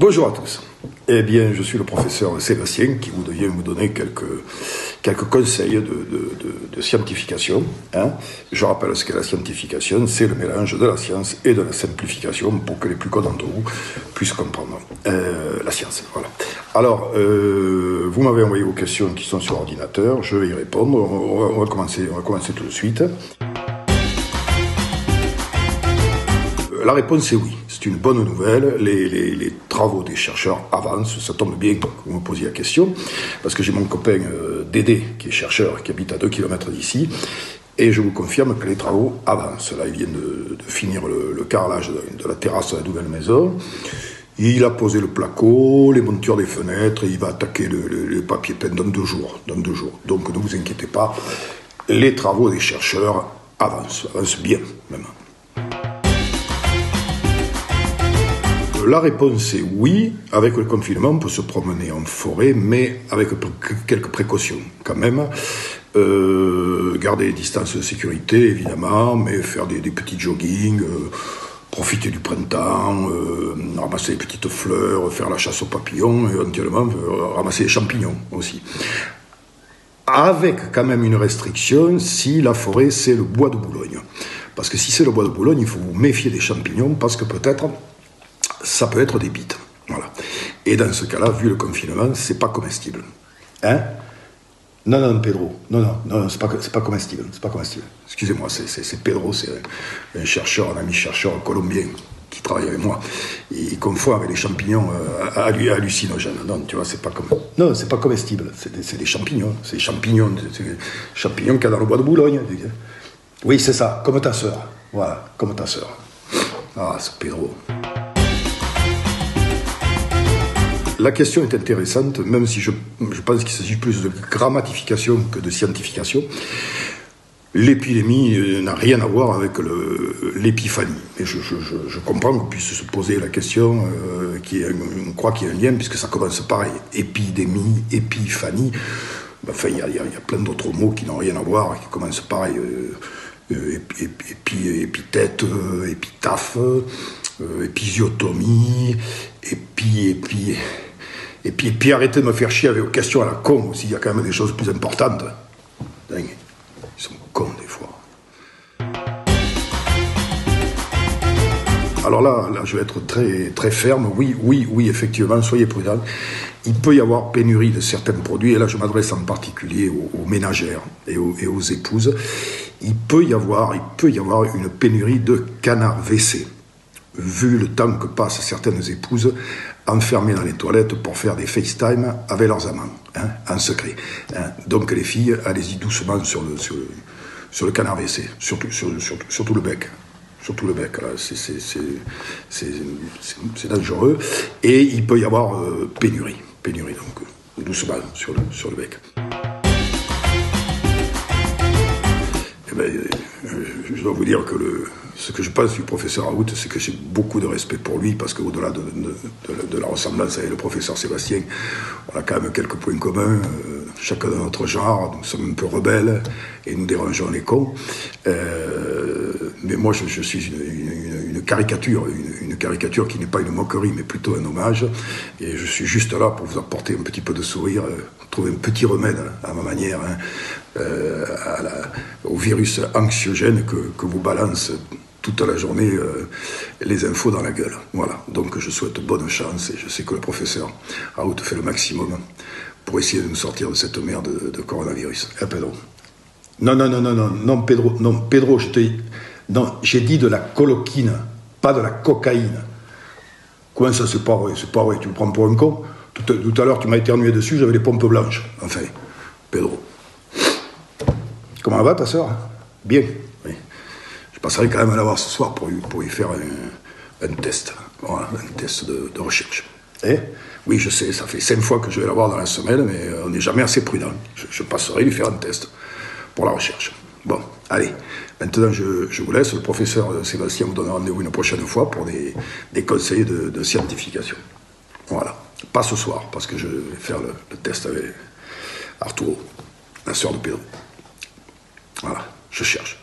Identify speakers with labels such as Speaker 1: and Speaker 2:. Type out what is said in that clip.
Speaker 1: Bonjour à tous. Eh bien, je suis le professeur Sébastien qui vient vous donner quelques conseils de scientification. Je rappelle ce qu'est la scientification, c'est le mélange de la science et de la simplification pour que les plus cons d'entre vous puissent comprendre la science. Voilà. Alors, vous m'avez envoyé vos questions qui sont sur ordinateur, je vais y répondre. On va commencer tout de suite. La réponse est oui, c'est une bonne nouvelle, les travaux des chercheurs avancent, ça tombe bien que vous me posiez la question, parce que j'ai mon copain Dédé, qui est chercheur, qui habite à 2 km d'ici, et je vous confirme que les travaux avancent. Là, il vient de finir le carrelage de la terrasse de la nouvelle maison, il a posé le placo, les montures des fenêtres, et il va attaquer le papier peint dans 2 jours. Donc ne vous inquiétez pas, les travaux des chercheurs avancent bien même. La réponse est oui. Avec le confinement, on peut se promener en forêt, mais avec quelques précautions quand même. Garder les distances de sécurité, évidemment, mais faire des petits joggings, profiter du printemps, ramasser des petites fleurs, faire la chasse aux papillons, et éventuellement ramasser des champignons aussi. Avec quand même une restriction, si la forêt c'est le bois de Boulogne. Parce que si c'est le bois de Boulogne, il faut vous méfier des champignons, parce que peut-être ça peut être des bites. Voilà. Et dans ce cas-là, vu le confinement, c'est pas comestible. Hein? Non, Pedro. Non, c'est pas comestible. C'est pas comestible. Excusez-moi, c'est Pedro, c'est un chercheur, un ami chercheur colombien qui travaille avec moi. Il confond avec les champignons hallucinogènes. Non, tu vois, c'est pas comestible. C'est des champignons. C'est des champignons qu'il y a dans le bois de Boulogne. Oui, c'est ça, comme ta sœur. Voilà, comme ta sœur. Ah, c'est Pedro. La question est intéressante, même si je pense qu'il s'agit plus de grammatification que de scientification. L'épidémie n'a rien à voir avec l'épiphanie. Et je comprends qu'on puisse se poser la question, on croit qu'il y a un lien, puisque ça commence pareil. Épidémie, épiphanie. Enfin, il y a plein d'autres mots qui n'ont rien à voir, qui commencent pareil. Épithète, épitaphe, épisiotomie, et puis arrêtez de me faire chier avec vos questions à la con aussi, il y a quand même des choses plus importantes. Dingue. Ils sont cons des fois. Alors là, je vais être très ferme. Oui, effectivement, soyez prudents. Il peut y avoir pénurie de certains produits, et là je m'adresse en particulier aux ménagères et aux épouses. Il peut y avoir une pénurie de canards WC, vu le temps que passent certaines épouses enfermées dans les toilettes pour faire des FaceTime avec leurs amants, en secret. Donc les filles, allez-y doucement sur le canard WC, surtout le bec. Surtout le bec, là, c'est dangereux. Et il peut y avoir pénurie, donc doucement sur le bec. Eh ben, je dois vous dire que ce que je pense du professeur Raoult, c'est que j'ai beaucoup de respect pour lui, parce qu'au-delà de la ressemblance avec le professeur Sébastien, on a quand même quelques points communs, chacun de notre genre, nous sommes un peu rebelles, et nous dérangeons les cons. Mais moi, je suis une caricature qui n'est pas une moquerie, mais plutôt un hommage, et je suis juste là pour vous apporter un petit peu de sourire, trouver un petit remède à ma manière, au virus anxiogène que vous balance toute la journée les infos dans la gueule. Voilà, donc je souhaite bonne chance, et je sais que le professeur Raoult fait le maximum pour essayer de nous sortir de cette merde de coronavirus. Pedro. Non, Pedro, j'ai dit de la coloquine, pas de la cocaïne. Comment ça, c'est pas vrai, tu me prends pour un con? Tout à l'heure, tu m'as éternué dessus, j'avais les pompes blanches. Enfin, Pedro. Comment va ta sœur? Bien, oui. Je passerai quand même à la voir ce soir pour lui faire un test. Voilà, un test de recherche. Oui, je sais, ça fait 5 fois que je vais la voir dans la semaine, mais on n'est jamais assez prudent. Je passerai lui faire un test pour la recherche. Bon, allez, maintenant je vous laisse. Le professeur Sébastien vous donne rendez-vous une prochaine fois pour des conseils de scientification. Voilà, pas ce soir, parce que je vais faire le test avec Arturo, la sœur de Pedro. Voilà, je cherche.